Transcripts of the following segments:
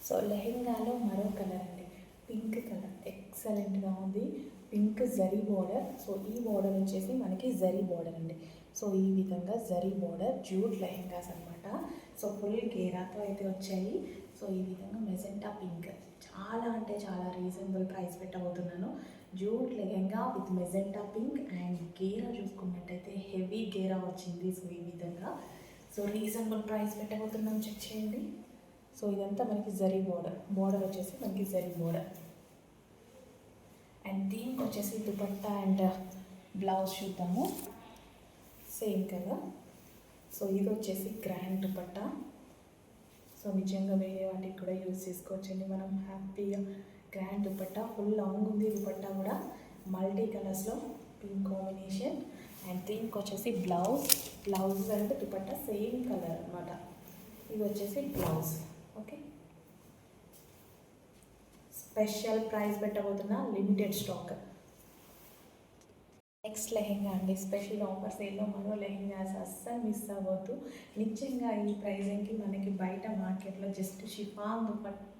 So లెహెంగాలో మరో colour అండి, pink colour ఎక్సలెంట్గా ఉంది. Pink zari border. సో ఈ బోర్డర్ వచ్చేసి మనకి జరీ బోర్డర్ అండి. సో ఈ విధంగా జరీ బోర్డర్ జూట్ లెహెంగాస్ అనమాట. సో ఫుల్ గేరాతో అయితే వచ్చాయి. సో ఈ విధంగా మెజెంటా పింక్, చాలా అంటే చాలా రీజనబుల్ ప్రైస్ పెట్టబోతున్నాను. Jute lehenga with magenta pink and గేరా చూసుకున్నట్టయితే హెవీ గేరా వచ్చింది. సో ఈ విధంగా సో రీజనబుల్ ప్రైస్ పెట్టబోతున్నాం, చెక్ చేయండి. సో ఇదంతా మనకి జరీ బోర్డర్ వచ్చేసి మనకి జరీ బోర్డర్. అండ్ దీనికి వచ్చేసి దుపట్టా అండ్ బ్లౌజ్ చూద్దాము. సేమ్ కదా. సో ఇది వచ్చేసి గ్రాండ్ దుపట్టా. సో నిజంగా వేరే వాటికి కూడా యూజ్ చేసుకోవచ్చండి మనం హ్యాపీగా. గ్రాండ్ దుపట్టా ఫుల్ లాంగ్ ఉంది. దుపట్టా కూడా మల్టీ కలర్స్లో పింక్ కాంబినేషన్. అండ్ దీనికి వచ్చేసి బ్లౌజ్ అంటే దుపట్టా సేమ్ కలర్ అనమాట. ఇది వచ్చేసి బ్లౌజ్. ఓకే, స్పెషల్ ప్రైస్ పెట్టబోతున్నా, లిమిటెడ్ స్టాక్. నెక్స్ట్ లెహెంగా అండి, స్పెషల్ ఆఫర్ సేల్లో మరో లెహెంగాస్ అస్సలు మిస్ అవ్వద్దు. నిజంగా ఈ ప్రైజింగ్కి మనకి బయట మార్కెట్లో జస్ట్ షిఫాన్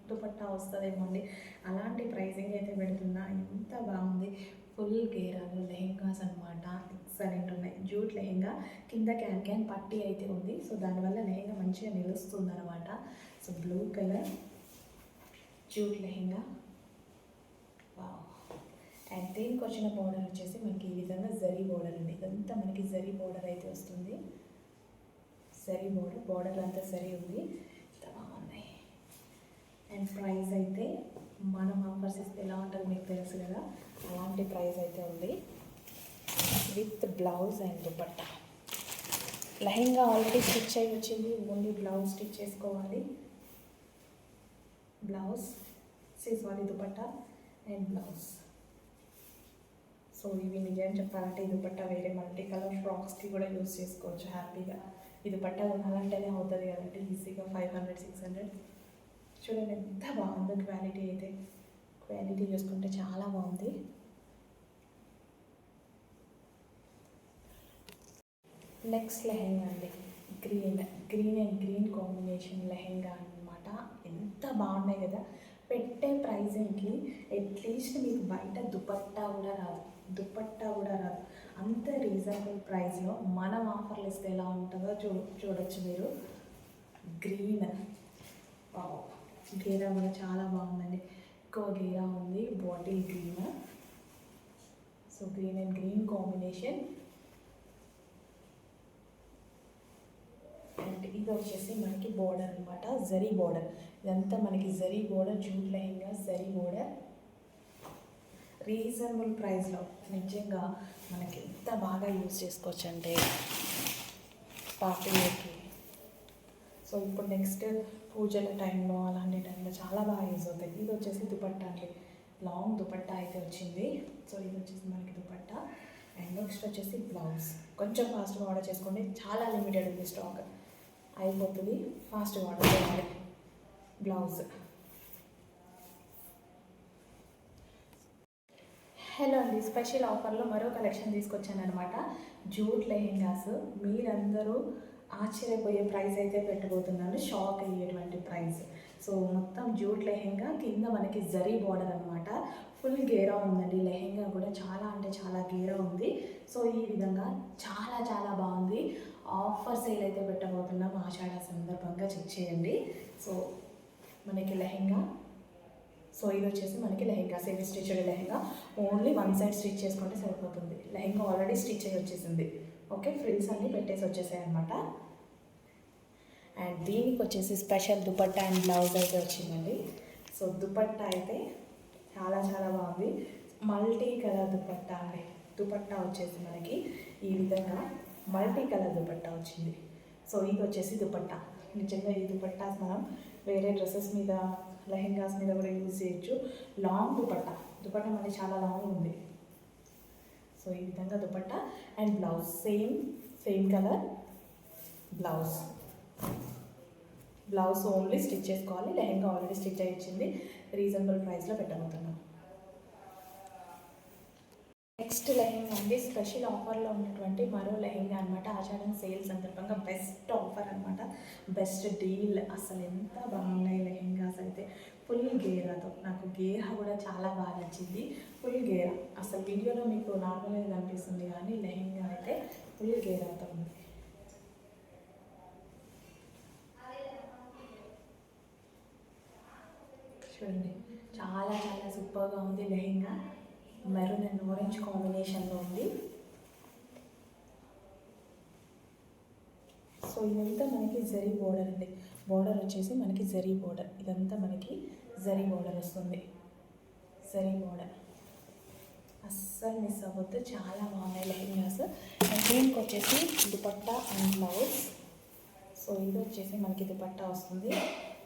దుపట్టా వస్తుందేమో అండి, అలాంటి ప్రైజింగ్ అయితే పెడుతున్నా. ఎంత బాగుంది. ఫుల్ గేరాలు లెహెంగాస్ అనమాట, ఎక్సలెంట్ ఉన్నాయి. జూట్ లెహెంగా కింద క్యాన్ పట్టీ అయితే ఉంది. సో దానివల్ల లెహెంగా మంచిగా నిలుస్తుంది అనమాట. So blue colour jute lehenga. Wow. And దీనికి వచ్చిన బోర్డర్ వచ్చేసి మనకి ఈ విధంగా జరీ బోర్డర్ అండి. ఇదంతా మనకి జరీ బోర్డర్ అయితే వస్తుంది. జరీ బోర్డర్ అంతా జరీ ఉంది. ఎంత బాగున్నాయి. అండ్ ప్రైస్ అయితే మనం ఆఫర్స్ ఇస్తే ఎలా ఉంటుంది మీకు తెలుసు కదా, అలాంటి ప్రైస్ అయితే ఉంది. With blouse and dupatta. Lehenga already stitch అయ్యి వచ్చింది, ఓన్లీ బ్లౌజ్ స్టిచ్ చేసుకోవాలి. Blouse sorry dupatta and blouse. So ఇవి నిజం చెప్పాలంటే ఈ దుపట్టా వేరే మల్టీ కలర్ ఫ్రాక్స్కి కూడా యూజ్ చేసుకోవచ్చు హ్యాపీగా. ఈ దుపట్టా కొనాలంటేనే అవుతుంది కదండి ఈజీగా 500-600. చూడండి ఎంత బాగుందో క్వాలిటీ అయితే. క్వాలిటీ చూసుకుంటే చాలా బాగుంది. నెక్స్ట్ లెహెంగా అండి, green and green combination lehenga అనమాట. ఎంత బాగున్నాయి కదా. పెట్టే ప్రైజింగ్కి అట్లీస్ట్ మీకు బయట దుపట్టా కూడా రాదు. అంత రీజనబుల్ ప్రైస్లో మనం ఆఫర్లు ఇస్తే ఎలా ఉంటుందో చూడొచ్చు మీరు. గ్రీన్ గేరా కూడా చాలా బాగుందండి. ఎక్కువ గేరా ఉంది. Bottle green. So green and green combination. And ఇది వచ్చేసి మనకి బోర్డర్ అనమాట, జరీ బోర్డర్. ఇదంతా మనకి zari border, jute lehenga zari border. Reasonable ప్రైస్లో నిజంగా మనకి ఎంత బాగా యూజ్ చేసుకోవచ్చు అంటే పార్టీలకి. సో ఇప్పుడు నెక్స్ట్ పూజల టైంలో అలాంటి టైంలో చాలా బాగా యూజ్ అవుతాయి. ఇది వచ్చేసి దుపట్టా అండి, లాంగ్ దుపట్టా అయితే వచ్చింది. సో ఇది వచ్చేసి మనకి దుపట్టా. అండ్ నెక్స్ట్ వచ్చేసి బ్లౌజ్. కొంచెం ఫాస్ట్గా ఆర్డర్ చేసుకోండి, చాలా లిమిటెడ్ ఉంది స్టాక్, అయిపోతుంది. ఫాస్ట్గా ఆర్డర్ చేయాలి. బ్లౌజ్. హలో అండి, స్పెషల్ ఆఫర్లో మరో కలెక్షన్ తీసుకొచ్చాను అనమాట. జూట్ లెహెంగాస్. మీరందరూ ఆశ్చర్యపోయే ప్రైస్ అయితే పెట్టబోతున్నాను, షాక్ అయ్యేటువంటి ప్రైస్. సో మొత్తం జూట్ లెహెంగా, కింద మనకి జరీ బార్డర్ అనమాట. ఫుల్ గేరా ఉందండి. లెహెంగా కూడా చాలా అంటే చాలా గేరా ఉంది. సో ఈ విధంగా చాలా చాలా బాగుంది. ఆఫర్ సేల్ అయితే పెట్టబోతున్నాం ఆషాఢ సందర్భంగా, చెక్ చేయండి. సో మనకి లెహెంగా. సో ఇది వచ్చేసి మనకి lehenga, semi stitched lehenga. Only one side stitch చేసుకుంటే సరిపోతుంది. లెహెంగా ఆల్రెడీ స్టిచ్ అయ్యి వచ్చేసింది. ఓకే, ఫ్రిల్స్ అన్నీ పెట్టేసి వచ్చేసాయి అనమాట. అండ్ దీనికి వచ్చేసి స్పెషల్ దుపట్టా అండ్ బ్లౌజ్ అయితే వచ్చిందండి. సో దుపట్టా అయితే చాలా చాలా బాగుంది. మల్టీ కలర్ దుపట్టా అండి. దుపట్టా వచ్చేసి మనకి ఈ విధంగా మల్టీ కలర్ దుపట్టా వచ్చింది. సో ఇది వచ్చేసి దుపట్టా. నిజంగా ఈ దుపట్టాస్ మనం వేరే డ్రెస్సెస్ మీద, లెహెంగాస్ మీద కూడా యూజ్ చేయొచ్చు. లాంగ్ దుపట్టా మనకి చాలా లాంగ్ ఉంది. సో ఈ విధంగా dupatta and blouse same colour blouse only stitch చేసుకోవాలి. లెహెంగా ఆల్రెడీ స్టిచ్ అయ్యి ఇచ్చింది. రీజనబుల్ ప్రైస్లో పెట్టబోతున్నాం. నెక్స్ట్ లెహెంగా అండి, స్పెషల్ ఆఫర్లో ఉన్నటువంటి మరో లెహెంగా అనమాట. ఆషాఢం సేల్ సందర్భంగా బెస్ట్ ఆఫర్ అనమాట, బెస్ట్ డీల్. అసలు ఎంత బాగున్నాయి లెహెంగాస్ అయితే. ఫుల్ గేరాతో. నాకు గేరా కూడా చాలా బాగా నచ్చింది. ఫుల్ గేరా, అసలు వీడియోలో మీకు నార్మల్గా కనిపిస్తుంది కానీ లెహెంగా అయితే ఫుల్ గేరాతో ఉంది. చూడండి, చాలా చాలా సూపర్గా ఉంది లెహెంగా. మెరూన్ అండ్ ఆరెంజ్ కాంబినేషన్లో ఉంది. సో ఇదంతా మనకి జరీ బోర్డర్ అండి. బోర్డర్ వచ్చేసి మనకి జరీ బోర్డర్, ఇదంతా మనకి జరీ బోర్డర్ వస్తుంది. జరీ బోర్డర్ అస్సలు మిస్ అవ్వద్దు, చాలా బాగున్నాయి లెహెంగాస్. అండ్ దీనికి వచ్చేసి దుపట్టా అండ్ బ్లౌజ్. సో ఇది వచ్చేసి మనకి దుపట్టా వస్తుంది.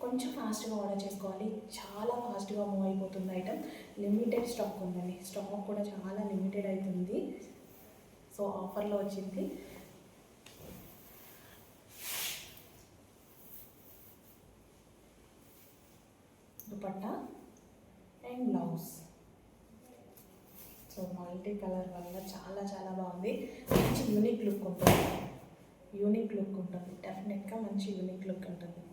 కొంచెం ఫాస్ట్గా ఆర్డర్ చేసుకోవాలి, చాలా ఫాస్ట్గా మూవ్ అయిపోతుంది ఐటమ్. లిమిటెడ్ స్టాక్ ఉందండి, స్టాక్ కూడా చాలా లిమిటెడ్ అవుతుంది. సో ఆఫర్లో వచ్చింది. Dupatta and blouse. So multi colour వల్ల చాలా చాలా బాగుంది. మంచి యూనిక్ లుక్ ఉంటుంది, యూనిక్ లుక్ ఉంటుంది. డెఫినెట్గా మంచి యూనిక్ లుక్ ఉంటుంది.